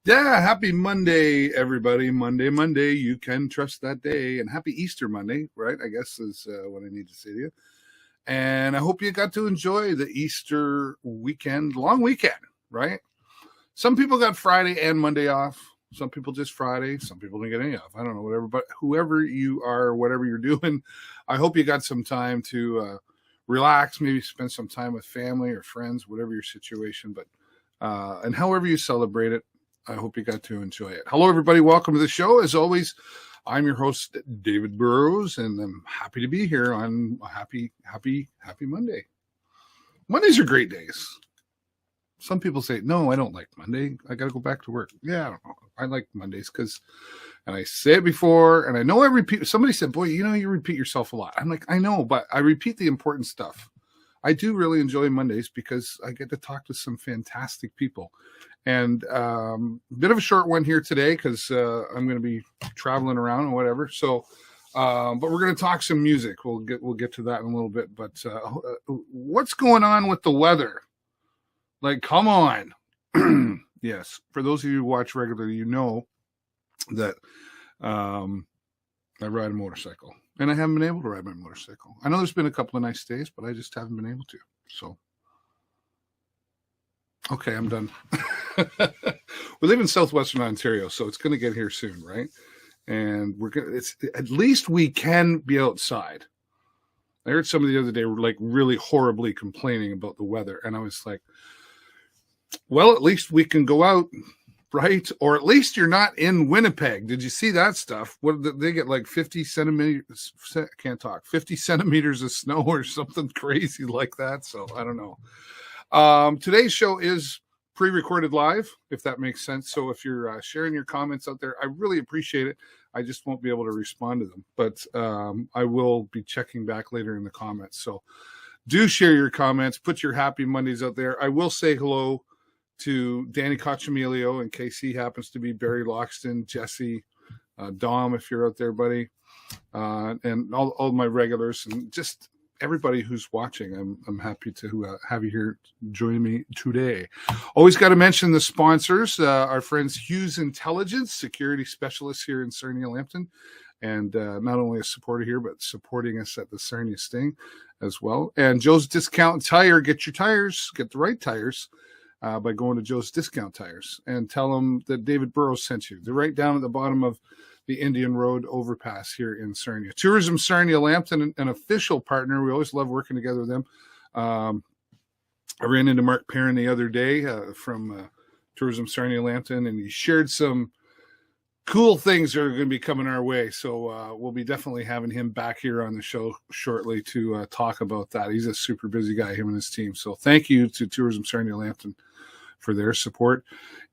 Yeah, happy Monday, everybody. Monday. You can trust that day. And happy Easter Monday, right? I guess is what I need to say to you. And I hope you got to enjoy the Easter weekend, long weekend, right? Some people got Friday and Monday off. Some people just Friday. Some people didn't get any off. I don't know, whatever. But whoever you are, whatever you're doing, I hope you got some time to relax, maybe spend some time with family or friends, whatever your situation. But and however you celebrate it, I hope you got to enjoy it. Hello, everybody. Welcome to the show. As always, I'm your host, David Burrows, and I'm happy to be here on a happy Monday. Mondays are great days. Some people say, no, I don't like Monday. I got to go back to work. Yeah, I don't know. I like Mondays because, and I say it before, and I know I repeat. Somebody said, boy, you repeat yourself a lot. I'm like, I know, but I repeat the important stuff. I do really enjoy Mondays because I get to talk to some fantastic people. And a bit of a short one here today because I'm going to be traveling around and whatever. So, but we're going to talk some music. We'll get to that in a little bit. But what's going on with the weather? Like, come on. Yes. For those of you who watch regularly, you know that I ride a motorcycle. And I haven't been able to ride my motorcycle. I know there's been a couple of nice days, but I just haven't been able to. So, okay, I'm done. We live in southwestern Ontario, so it's going to get here soon, right? And it's at least we can be outside. I heard somebody the other day were like really horribly complaining about the weather, and I was like, well, at least we can go out, right? Or at least you're not in Winnipeg. Did you see that stuff? What did they get, like 50 centimeters? Can't talk. 50 centimeters of snow or something crazy like that. So I don't know. Today's show is pre-recorded live, if that makes sense. So if you're sharing your comments out there, I really appreciate it. I just won't be able to respond to them, but I will be checking back later in the comments. So do share your comments. Put your happy Mondays out there. I will say hello to Danny Cochamilio in case he happens to be Barry Loxton, Jesse, Dom, if you're out there, buddy, and all my regulars and just everybody who's watching. I'm happy to have you here joining me today. Always got to mention the sponsors, our friends Hughes Intelligence, security specialists here in Sarnia, Lambton, and not only a supporter here, but supporting us at the Sarnia Sting as well. And Joe's Discount Tire. Get your tires, get the right tires. By going to Joe's Discount Tires and tell them that David Burrows sent you. They're right down at the bottom of the Indian Road overpass here in Sarnia. Tourism Sarnia Lambton, an official partner. We always love working together with them. I ran into Mark Perrin the other day from Tourism Sarnia Lambton, and he shared some cool things that are going to be coming our way. So we'll be definitely having him back here on the show shortly to talk about that. He's a super busy guy, him and his team. So thank you to Tourism Sarnia Lambton for their support.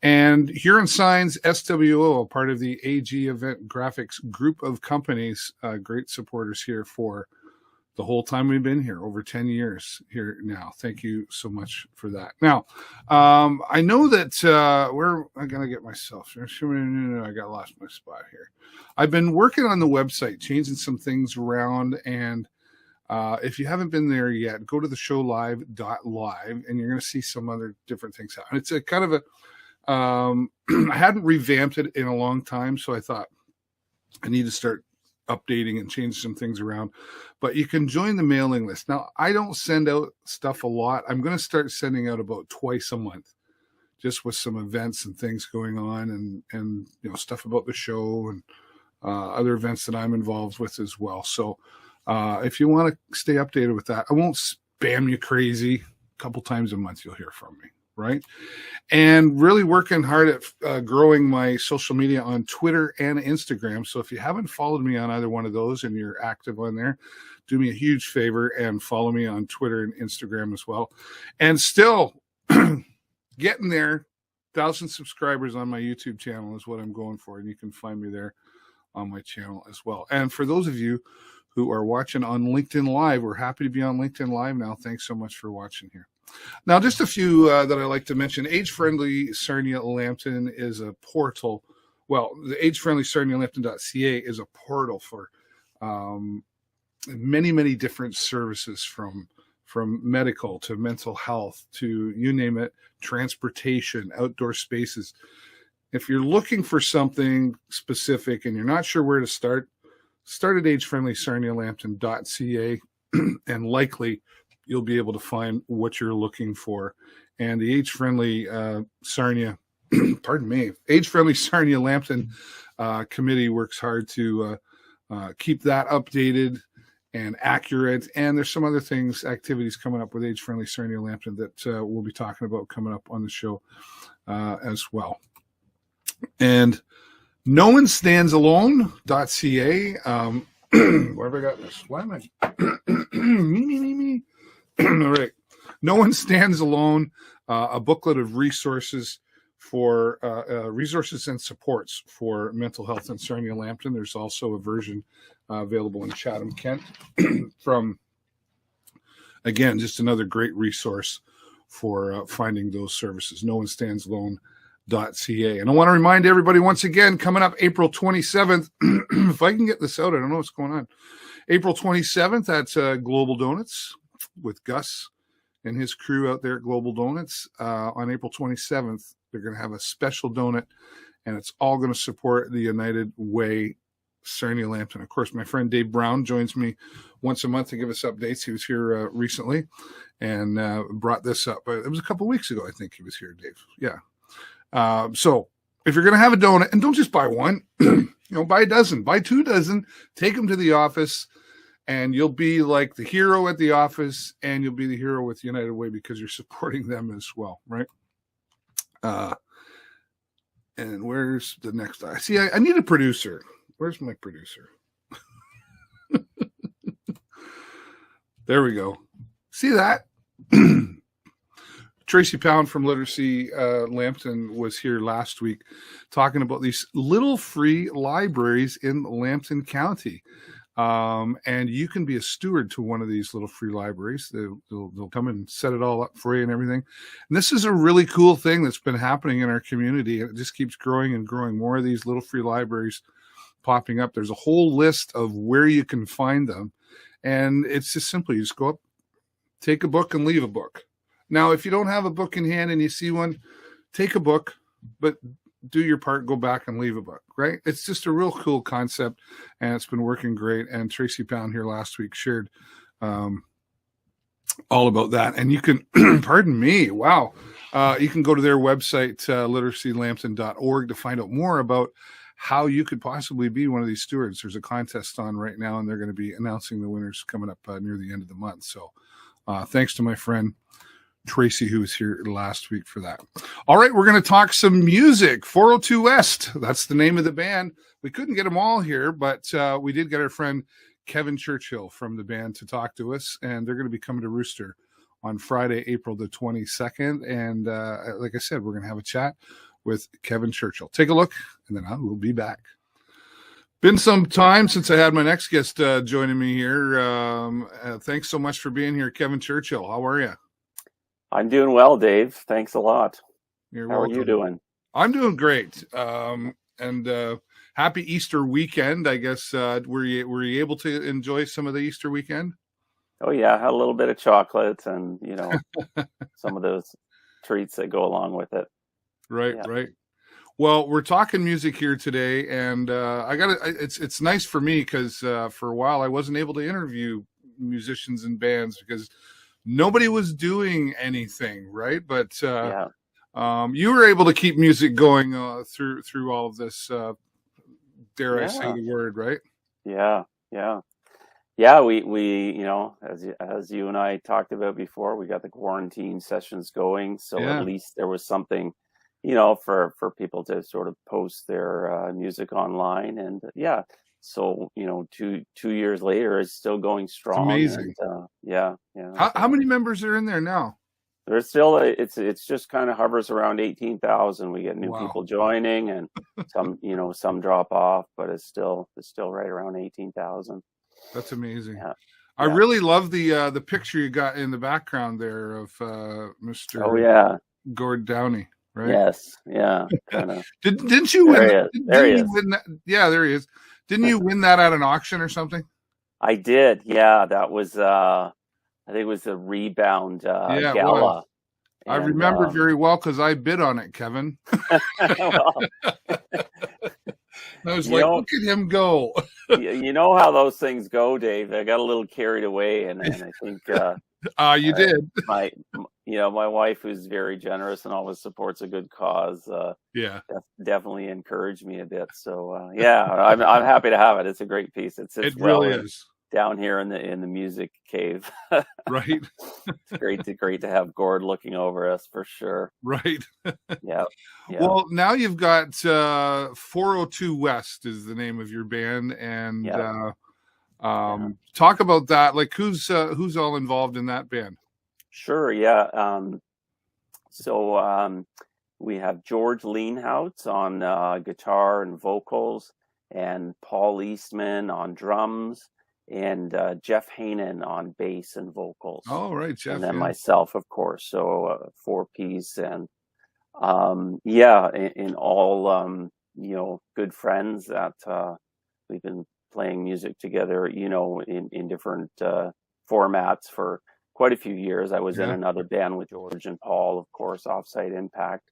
And Huron Signs SWO, part of the AG Event Graphics group of companies, great supporters here for the whole time we've been here, over 10 years here now. Thank you so much for that. Now, I know that where I'm going to get myself. I got lost my spot here. I've been working on the website, changing some things around, and if you haven't been there yet, go to the showlive.live, and you're going to see some other different things happen. It's a kind of a, I hadn't revamped it in a long time, so I thought I need to start updating and change some things around. But you can join the mailing list. Now, I don't send out stuff a lot. I'm going to start sending out about twice a month, just with some events and things going on and stuff about the show and other events that I'm involved with as well. So if you want to stay updated with that, I won't spam you crazy. A couple times a month you'll hear from me, right? And really working hard at growing my social media on Twitter and Instagram. So if you haven't followed me on either one of those and you're active on there, do me a huge favor and follow me on Twitter and Instagram as well. And still getting there, 1,000 subscribers on my YouTube channel is what I'm going for. And you can find me there on my channel as well. And for those of you who are watching on LinkedIn Live, we're happy to be on LinkedIn Live now. Thanks so much for watching here. Now, just a few that I like to mention. Age-Friendly Sarnia Lambton is a portal. Well, the age-friendly sarnialambton.ca is a portal for many, many different services from medical to mental health to, you name it, transportation, outdoor spaces. if you're looking for something specific and you're not sure where to start at age-friendly-sarnia-lambton.ca, and likely you'll be able to find what you're looking for. And the age-friendly Sarnia, age-friendly Sarnia-Lambton committee works hard to keep that updated and accurate. And there's some other activities coming up with age-friendly Sarnia-Lambton that we'll be talking about coming up on the show as well. And no one stands alone.ca. Where have I got this? Why am I? me. All right. No One Stands Alone, a booklet of resources for resources and supports for mental health in Sarnia-Lambton. There's also a version available in Chatham-Kent from, again, just another great resource for finding those services. No One Stands Alone.ca. And I want to remind everybody once again, coming up April 27th, if I can get this out, I don't know what's going on. April 27th, that's Global Donuts with Gus and his crew out there at Global Donuts. On April 27th, they're going to have a special donut, and it's all going to support the United Way Sarnia-Lambton. Of course, my friend Dave Brown joins me once a month to give us updates. He was here recently and brought this up. It was a couple of weeks ago, I think he was here, Dave. Yeah. So if you're going to have a donut, and don't just buy one, buy a dozen, buy 2 dozen, take them to the office, and you'll be like the hero at the office, and you'll be the hero with United Way because you're supporting them as well, right? And where's the next? See, I need a producer. Where's my producer? There we go. See that? Tracy Pound from Literacy Lambton was here last week talking about these little free libraries in Lambton County. And you can be a steward to one of these little free libraries. They'll come and set it all up for you and everything. And this is a really cool thing that's been happening in our community. It just keeps growing and growing. More of these little free libraries popping up. There's a whole list of where you can find them. And it's just simply, you just go up, take a book and leave a book. Now, if you don't have a book in hand and you see one, take a book, but do your part, go back and leave a book, right? It's just a real cool concept, and it's been working great. And Tracy Pound here last week shared all about that. And you can, pardon me, wow. You can go to their website, literacylambton.org, to find out more about how you could possibly be one of these stewards. There's a contest on right now, and they're going to be announcing the winners coming up near the end of the month. So thanks to my friend Tracy, who was here last week for that. All right, we're going to talk some music. 402 West, that's the name of the band. We couldn't get them all here, but we did get our friend Kevin Churchill from the band to talk to us, and they're going to be coming to Rustr on Friday, April the 22nd. And like I said, we're going to have a chat with Kevin Churchill. Take a look, and then I will be back. Been some time since I had my next guest joining me here. Thanks so much for being here, Kevin Churchill. How are you? I'm doing well, Dave. Thanks a lot. You're How welcome. are you doing? I'm doing great. And happy Easter weekend. I guess were you able to enjoy some of the Easter weekend? Oh yeah, I had a little bit of chocolate and some of those treats that go along with it. Right, yeah. Right. Well, we're talking music here today, and it's nice for me because for a while I wasn't able to interview musicians and bands because nobody was doing anything, right? But you were able to keep music going through all of this. Dare I say the word, right? Yeah. We as you and I talked about before, we got the quarantine sessions going, so at least there was something, for people to sort of post their music online, and So, 2 years later, it's still going strong. It's amazing. And, How many members are in there now? There's still, it's just kind of hovers around 18,000. We get new people joining, and some drop off, but it's still right around 18,000. That's amazing. Yeah. I really love the picture you got in the background there of Mr. Gord Downey. Right? Yes. Yeah. Kinda. Didn't you win? There he is. Yeah, there he is. Didn't you win that at an auction or something? I did. Yeah, that was I think it was the Rebound Gala, I remember very well because I bid on it, Kevin. Well, I was like, look at him go. You know how those things go, Dave. I got a little carried away, and I think you did. My wife, who's very generous and always supports a good cause, definitely encouraged me a bit. So I'm happy to have it. It's a great piece. It really is down here in the music cave. Right. It's great to have Gord looking over us for sure. Right. Yeah. Well, now you've got 402 West is the name of your band, and talk about that. Like, who's all involved in that band? Sure. Yeah. So we have George Leenhouts on guitar and vocals, and Paul Eastman on drums, and Jef Heynen on bass and vocals. Oh, right, Jef. And then myself, of course. So 4-piece, and in all good friends that we've been playing music together, in different formats for quite a few years. I was in another band with George and Paul, of course, Offsite Impact,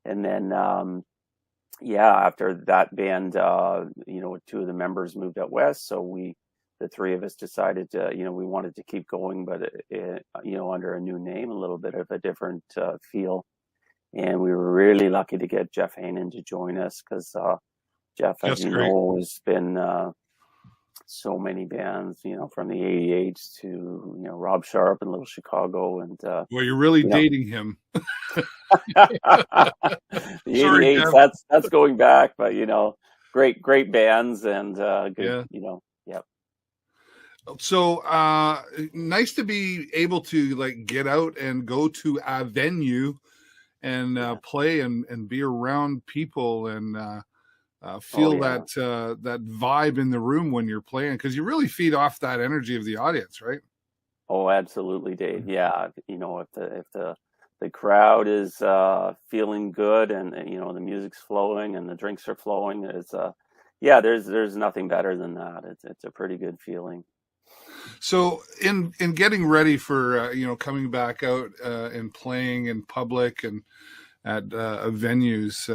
and then after that band, 2 of the members moved out west, so the 3 of us decided to, we wanted to keep going, but under a new name, a little bit of a different feel. And we were really lucky to get Jef Heynen to join us, because Jef, as you know, has been so many bands, from the 88s to Rob Sharp and Little Chicago, and well, you're really dating him. The 88s, that's going back, but great bands, and good, So nice to be able to like get out and go to a venue and play and be around people and feel that vibe in the room when you're playing, because you really feed off that energy of the audience, right? Oh, absolutely, Dave. Yeah, if the crowd is feeling good, and the music's flowing and the drinks are flowing, it's there's nothing better than that. It's a pretty good feeling. So in getting ready for coming back out and playing in public and at venues,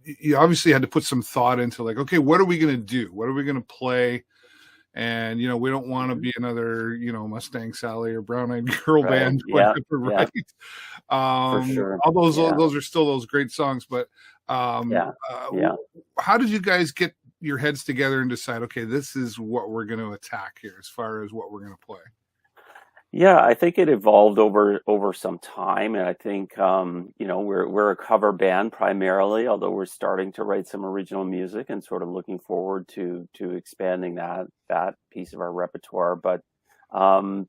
you obviously had to put some thought into, like, okay, what are we going to do? What are we going to play? And we don't want to be another Mustang Sally or Brown Eyed Girl band, right? For sure. All those are still those great songs, but how did you guys get your heads together and decide, okay, this is what we're going to attack here as far as what we're going to play? Yeah, I think it evolved over some time, and I think we're a cover band primarily, although we're starting to write some original music and sort of looking forward to expanding that piece of our repertoire. But the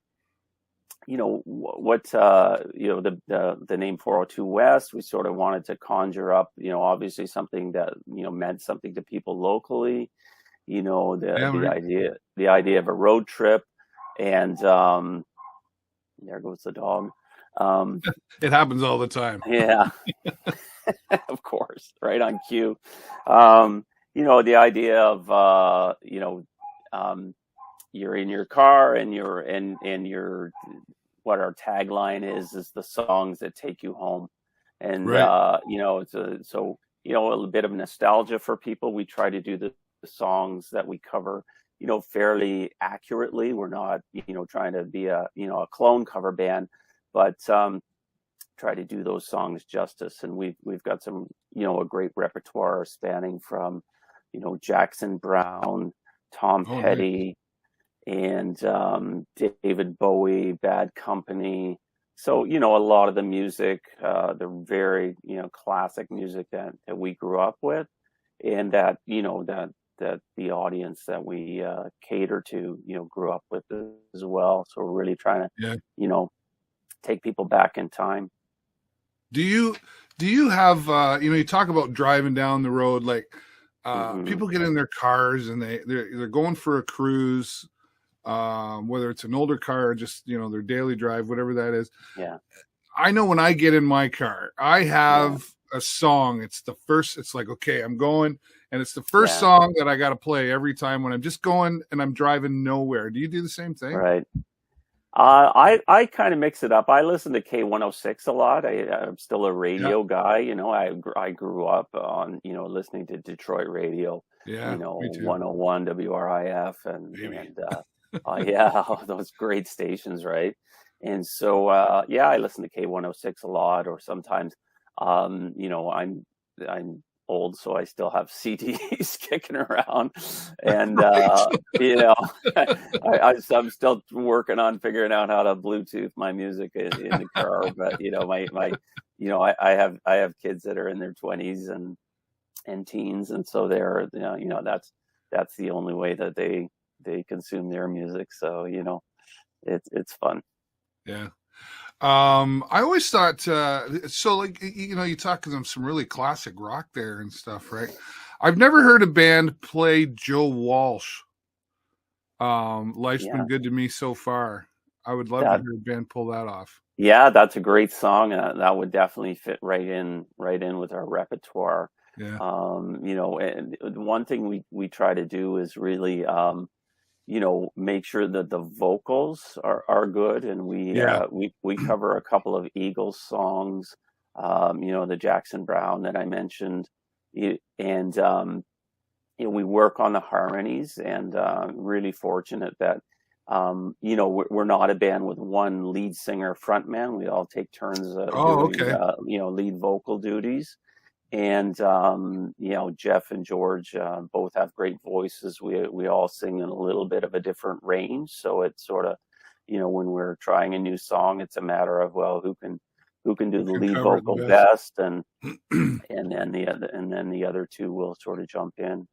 name 402 West, we sort of wanted to conjure up, obviously something that meant something to people locally, the idea of a road trip, and there goes the dog. It happens all the time. Yeah, of course, right on cue. The idea of you're in your car, and you're what our tagline is the songs that take you home, and right. It's a little bit of nostalgia for people. We try to do the songs that we cover fairly accurately. We're not, trying to be a clone cover band, but try to do those songs justice. And we've got some, a great repertoire spanning from, Jackson Browne, Tom Petty, and David Bowie, Bad Company. So, a lot of the music, the very, classic music that we grew up with, and that the audience that we cater to, grew up with as well. So we're really trying to, take people back in time. Do you have, you talk about driving down the road, like people get in their cars and they're going for a cruise, whether it's an older car or just, their daily drive, whatever that is. Yeah. I know when I get in my car, I have a song. It's like, okay, I'm going, and it's the first song that I got to play every time when I'm just going and I'm driving nowhere. Do you do the same thing? Right. I kind of mix it up. I listen to K106 a lot. I'm still a Yeah. radio guy. I grew up on, listening to Detroit radio, Yeah. Me too. 101 WRIF Maybe. yeah, all those great stations, right? And so, yeah, I listen to K106 a lot, or sometimes, I'm old, so I still have CDs kicking around, and Right. I'm still working on figuring out how to Bluetooth my music in the car. But I have kids that are in their 20s and teens, and so they're that's the only way that they consume their music. So it's fun. Yeah. I always thought, so like, you talk to some really classic rock there and stuff, right? I've never heard a band play Joe Walsh. Life's Been Good to Me So Far. I would love to hear a band pull that off. Yeah, that's a great song. That would definitely fit right in with our repertoire. Yeah. And one thing we try to do is really, make sure that the vocals are good, and we cover a couple of Eagles songs, the Jackson Browne that I mentioned, and we work on the harmonies, and really fortunate that we're not a band with one lead singer frontman. We all take turns doing lead vocal duties. And Jef and George both have great voices. We all sing in a little bit of a different range, so it's sort of, when we're trying a new song, it's a matter of, well, who can do the lead vocal best, and then the other two will sort of jump in.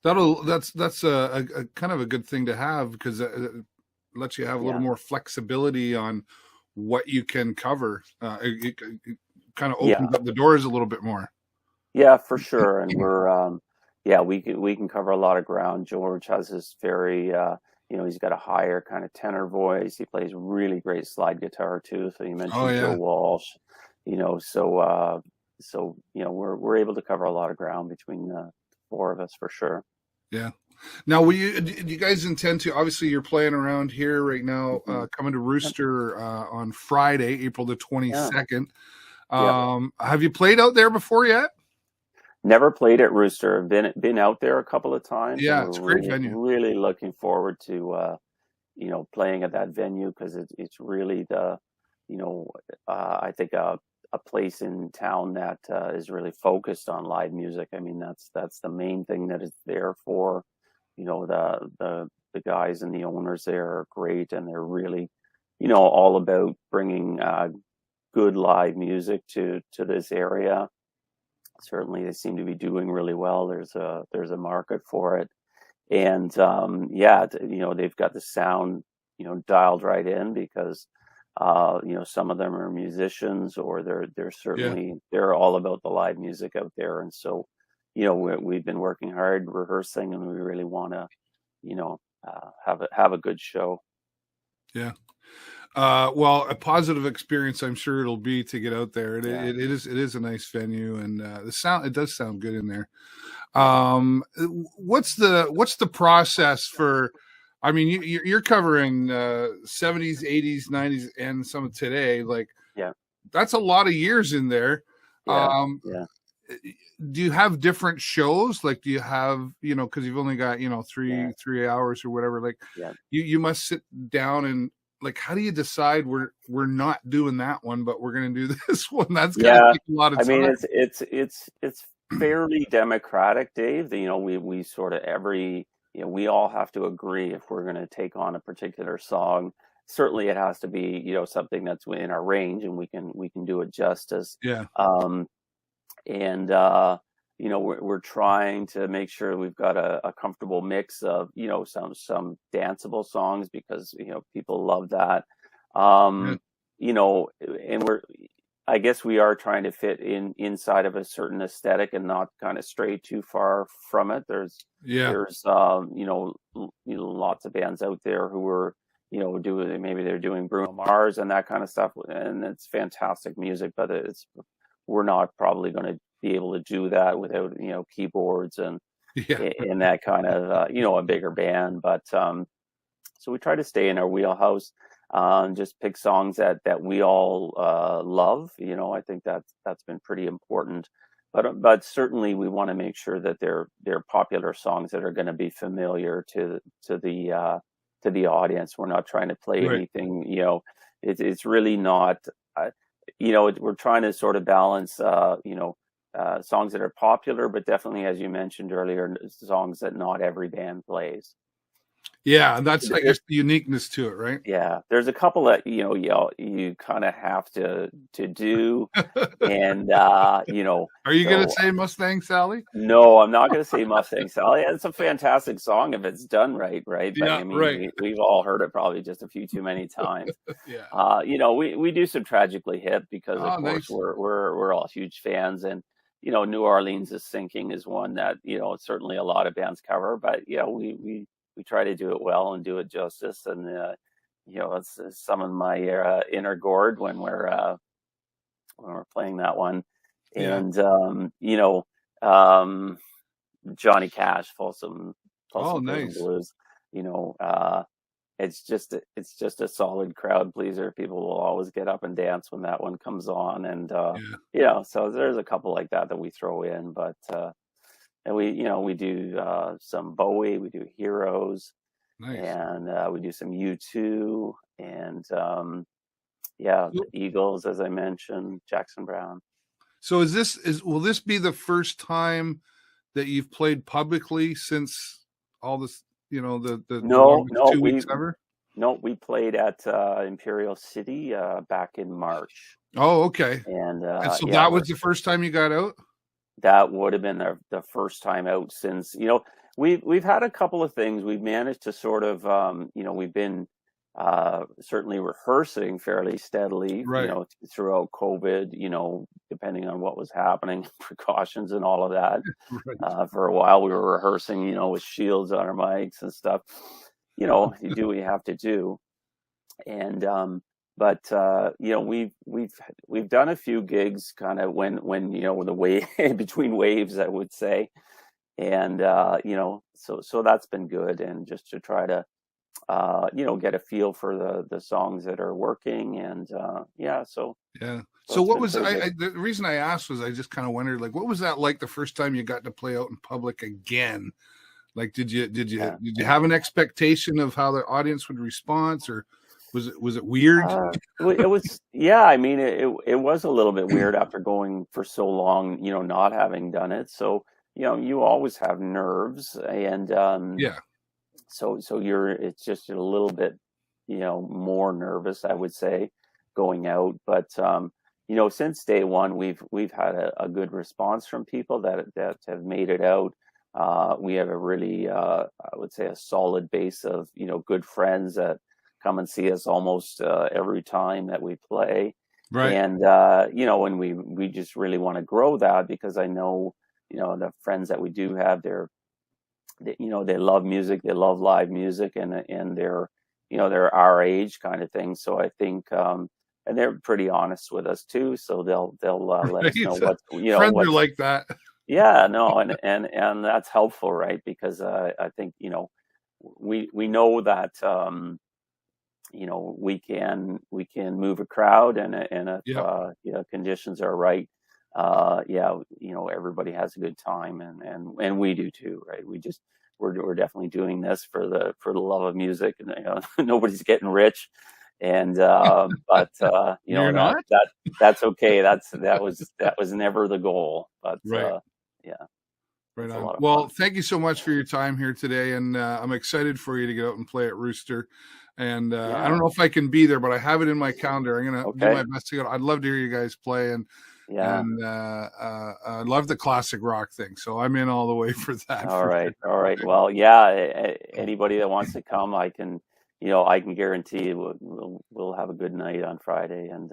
That's a kind of a good thing to have, because it lets you have a little more flexibility on what you can cover. It kind of opens up the doors a little bit more. Yeah, for sure. And we're, we can cover a lot of ground. George has this very, he's got a higher kind of tenor voice. He plays really great slide guitar too. So you mentioned Joe Walsh, so we're able to cover a lot of ground between the four of us, for sure. Yeah. Now, do you guys intend to? Obviously, you're playing around here right now, coming to Rustr on Friday, April the 22nd. Have you played out there before yet? Never played at Rustr. Been out there a couple of times. Yeah, it's a great venue. Really looking forward to playing at that venue, because it's really I think a place in town that is really focused on live music. I mean, that's the main thing that is there for. The guys and the owners there are great, and they're really all about bringing good live music to this area. Certainly, they seem to be doing really well. There's a market for it, and they've got the sound dialed right in, because some of them are musicians, or they're certainly they're all about the live music out there. And so we've been working hard, rehearsing, and we really want to have a good show. Yeah. Well, a positive experience, I'm sure it'll be, to get out there. It is a nice venue, and it does sound good in there. What's the process for? I mean, you're covering 70s, 80s, 90s, and some of today. Like, that's a lot of years in there. Do you have different shows? Like, do you have, because you've only got 3 hours or whatever. Like, you must sit down and, like, how do you decide we're not doing that one, but we're going to do this one? That's going to take a lot of time. I mean, it's fairly democratic, Dave. We sort of we all have to agree if we're going to take on a particular song. Certainly, it has to be something that's within our range, and we can do it justice. Yeah. We're trying to make sure we've got a comfortable mix of some danceable songs, because people love that. And I guess we are trying to fit inside of a certain aesthetic and not kind of stray too far from it. There's lots of bands out there who are they're doing Bruno Mars and that kind of stuff, and it's fantastic music, but we're not probably going to be able to do that without keyboards and that kind of a bigger band. But so we try to stay in our wheelhouse. just pick songs that we all love. I think that's been pretty important. But certainly we want to make sure that they're popular songs that are going to be familiar to the audience. We're not trying to play anything. It's really not. We're trying to sort of balance. Songs that are popular, but definitely, as you mentioned earlier, songs that not every band plays. Yeah, and that's, I guess, the uniqueness to it, right? Yeah, there's a couple that you kind of have to do, and Are you going to say Mustang Sally? No, I'm not going to say Mustang Sally. It's a fantastic song if it's done right. But yeah, we've all heard it probably just a few too many times. Yeah. We do some Tragically Hip because of course we're all huge fans, and New Orleans is Sinking is one that certainly a lot of bands cover, but we try to do it well and do it justice, and it's some of my inner gourd when we're playing that one. And Johnny Cash, Folsom nice. Blues. It's just a solid crowd pleaser. People will always get up and dance when that one comes on, and so there's a couple like that we throw in, but and we do some Bowie, we do Heroes, nice. And we do some U2, and the Eagles, as I mentioned, Jackson Browne. So will this be the first time that you've played publicly since all this, the 2 weeks ever? No, we played at Imperial City back in March. Oh, okay. And so that was the first time you got out? That would have been the first time out since, we've had a couple of things. We've managed to sort of, we've been certainly rehearsing fairly steadily, throughout COVID, depending on what was happening, precautions and all of that. For a while we were rehearsing, with shields on our mics and stuff. You do what you have to do. And, but we've done a few gigs kind of when the wave between waves, I would say. And, so that's been good. And just to try to, get a feel for the songs that are working, and So what was the reason I asked was I just kind of wondered, like, what was that like the first time you got to play out in public again? Like, did you have an expectation of how the audience would respond, or was it weird? It was, it was a little bit weird after going for so long, not having done it. So you always have nerves, and So it's just a little bit, more nervous, I would say, going out. But, since day one, we've had a good response from people that have made it out. We have a really, I would say, a solid base of, good friends that come and see us almost every time that we play. Right. And, and we just really want to grow that, because I know, the friends that we do have, they love music, they love live music, and they're our age kind of thing. So I think, and they're pretty honest with us too. So they'll let us know what friends are like that. Yeah, no, and that's helpful, right? Because I think we know that we can move a crowd, and if conditions are right, everybody has a good time, and we do too, right? We're definitely doing this for the love of music, and nobody's getting rich, and but that's okay. That was never the goal, but right. Right on. Well, thank you so much for your time here today, and I'm excited for you to get out and play at Rustr. And I don't know if I can be there, but I have it in my calendar. I'm gonna do my best to go. I'd love to hear you guys play, and I love the classic rock thing, so I'm in all the way for that. All right. Well, anybody that wants to come, I can guarantee we'll have a good night on Friday, and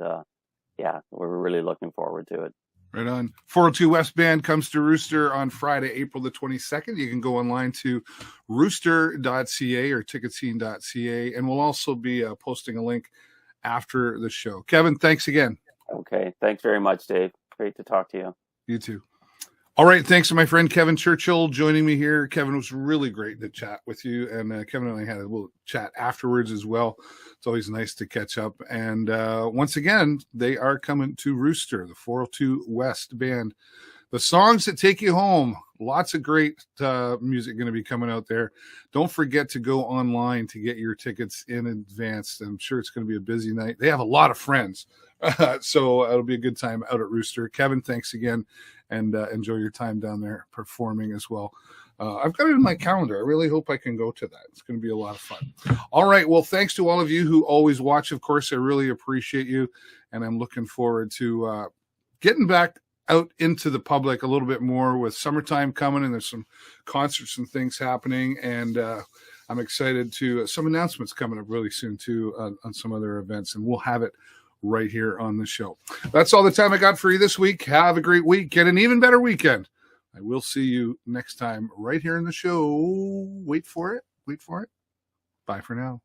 we're really looking forward to it. Right on. 402 West Band comes to Rustr on Friday, April the 22nd. You can go online to rustr.ca or ticketscene.ca, and we'll also be posting a link after the show. Kevin, thanks again. Okay. Thanks very much, Dave. Great to talk to you. You too. All right. Thanks to my friend Kevin Churchill joining me here. Kevin, was really great to chat with you. And Kevin and I had a little chat afterwards as well. It's always nice to catch up. And once again, they are coming to Rustr, the 402 West Band. The songs that take you home. Lots of great music going to be coming out there. Don't forget to go online to get your tickets in advance. I'm sure it's going to be a busy night. They have a lot of friends. So it'll be a good time out at Rustr. Kevin, thanks again. And enjoy your time down there performing as well. I've got it in my calendar. I really hope I can go to that. It's going to be a lot of fun. All right. Well, thanks to all of you who always watch. Of course, I really appreciate you. And I'm looking forward to getting back out into the public a little bit more with summertime coming. And there's some concerts and things happening. And I'm excited to some announcements coming up really soon, too, on some other events. And we'll have it right here on the show. That's all the time I got for you this week. Have a great week and an even better weekend. I will see you next time right here in the show. Wait for it. Bye for now.